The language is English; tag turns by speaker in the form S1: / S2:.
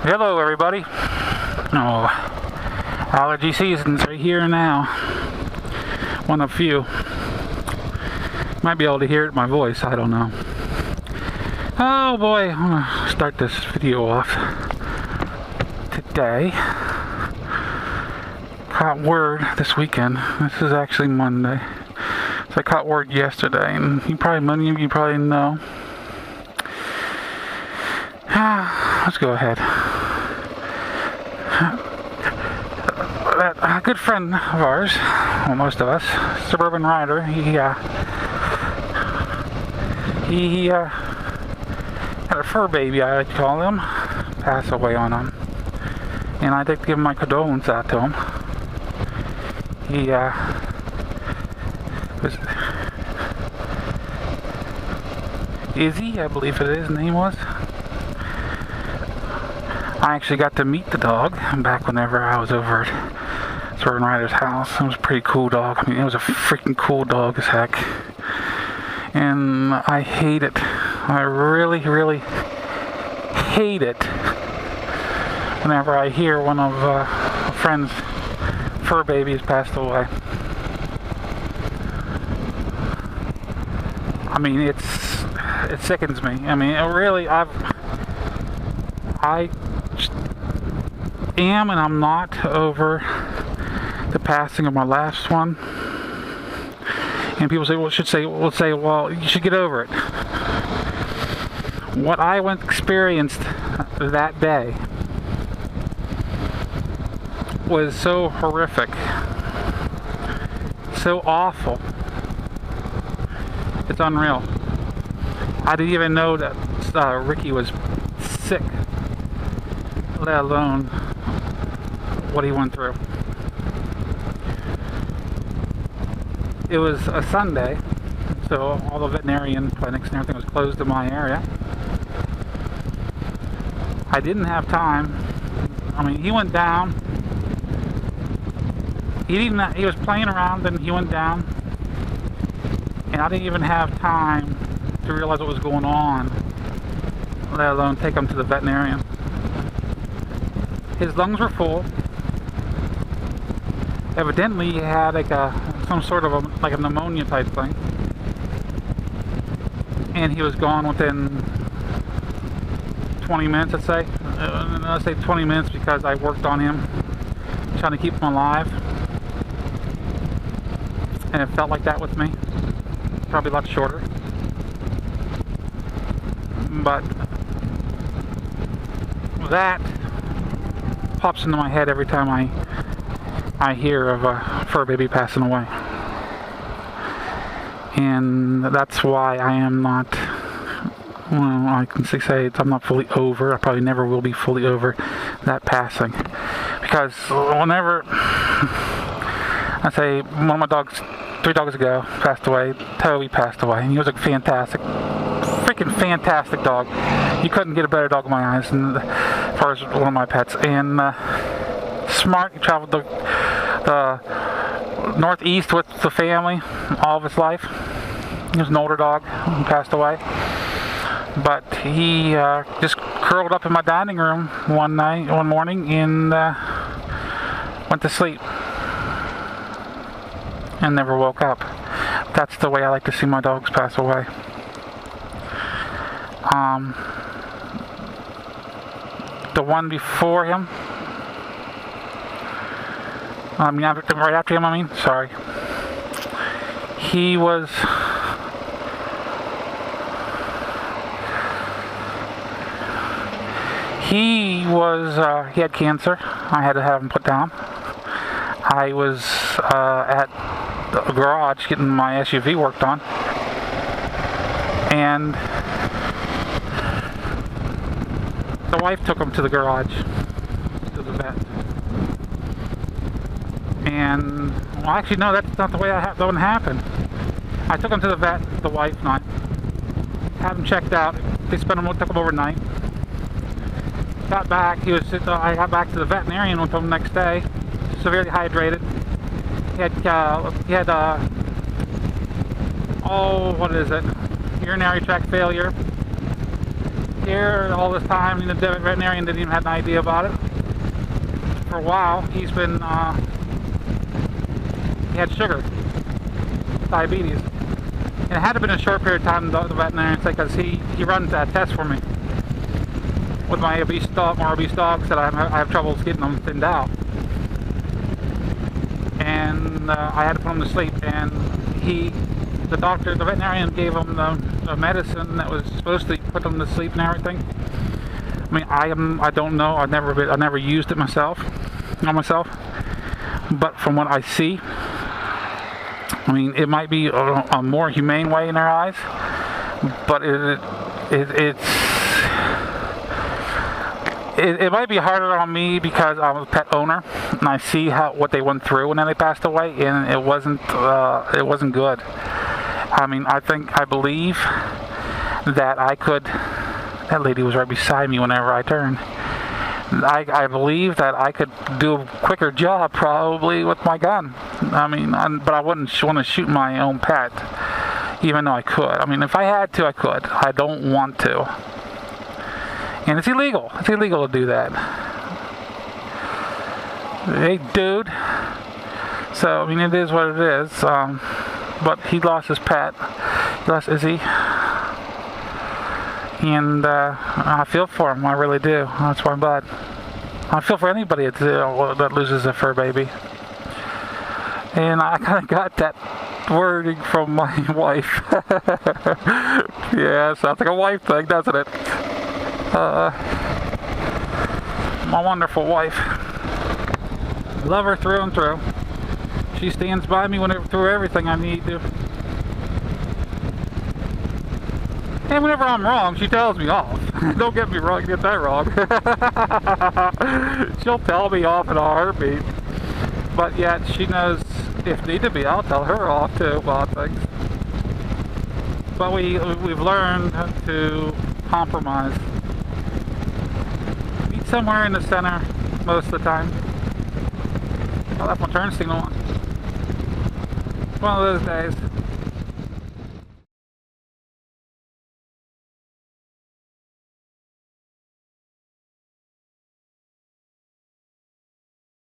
S1: Hello, everybody. Oh, allergy season's right here now. One of few. Might be able to hear it in my voice. I don't know. Oh boy, I'm gonna start this video off today. Caught word this weekend. This is actually Monday. So I caught word yesterday, and many of you probably know. Let's go ahead. A good friend of ours, well, most of us, suburban rider, he had a fur baby, I like to call him, pass away on him. And I'd like to give my condolences out to him. He was Izzy, I believe his name was. I actually got to meet the dog back whenever I was over at Suburban Rider's house. It was a pretty cool dog. I mean, it was a freaking cool dog as heck. And I hate it. I really, really hate it whenever I hear one of a friend's fur babies passed away. I mean, it sickens me. I mean, it really, I am and I'm not over the passing of my last one. And people say, well, you should get over it. What I experienced that day was so horrific, so awful. It's unreal. I didn't even know that Ricky was sick, let alone what he went through. It was a Sunday, so all the veterinarian clinics and everything was closed in my area. I didn't have time. I mean, he went down. He was playing around, and he went down, and I didn't even have time to realize what was going on, let alone take him to the veterinarian. His lungs were full. Evidently, he had some sort of a pneumonia type thing, and he was gone within 20 minutes, let's say. Let's say 20 minutes because I worked on him, trying to keep him alive, and it felt like that with me. Probably a lot shorter, but that pops into my head every time I hear of a fur baby passing away. And that's why I am not, well, I can say I'm not fully over. I probably never will be fully over that passing. Because whenever, I say, one of my dogs, 3 dogs ago, passed away, Toby passed away, and he was a freaking fantastic dog. You couldn't get a better dog in my eyes, and as far as one of my pets. And smart, he traveled the Northeast with the family all of his life. He was an older dog and passed away. But he just curled up in my dining room one morning, and went to sleep and never woke up. That's the way I like to see my dogs pass away. The one before him, right after him, sorry. He had cancer. I had to have him put down. I was at the garage getting my SUV worked on, and the wife took him to the garage, to the vet. And, well, actually, no, that's not the way that one happened. I took him to the vet, the wife and I, had him checked out. Took him overnight. Got back, I got back to the veterinarian with him the next day, severely hydrated. He had urinary tract failure, here all this time, and the veterinarian didn't even have an idea about it. For a while, he's been, he had sugar, diabetes. And it had to been a short period of time, the veterinarian said, because he runs that test for me. With my obese dog, more obese dogs, that I have trouble getting them thinned out. And I had to put him to sleep, and the veterinarian gave him the medicine that was supposed to put him to sleep and everything. I mean, I don't know, I've never used it myself, but from what I see, I mean, it might be a more humane way in their eyes, but it might be harder on me because I'm a pet owner and I see what they went through when they passed away, and it wasn't good. I mean, I believe that I could. That lady was right beside me whenever I turned. I believe that I could do a quicker job probably with my gun. I mean, but I wouldn't want to shoot my own pet, even though I could. I mean, if I had to, I could. I don't want to. And it's illegal. It's illegal to do that. Hey, dude. So, I mean, it is what it is. But he lost his pet. He lost Izzy. And I feel for him. I really do. That's why I'm glad. I feel for anybody that loses a fur baby. And I kind of got that wording from my wife. Yeah, sounds like a wife thing, doesn't it? My wonderful wife. Love her through and through. She stands by me through everything I need to. And whenever I'm wrong, she tells me off. Don't get me wrong, get that wrong. She'll tell me off in a heartbeat. But yet, she knows if need to be, I'll tell her off too about things. But we've learned to compromise. Meet somewhere in the center most of the time. I left my turn signal on. It's one of those days.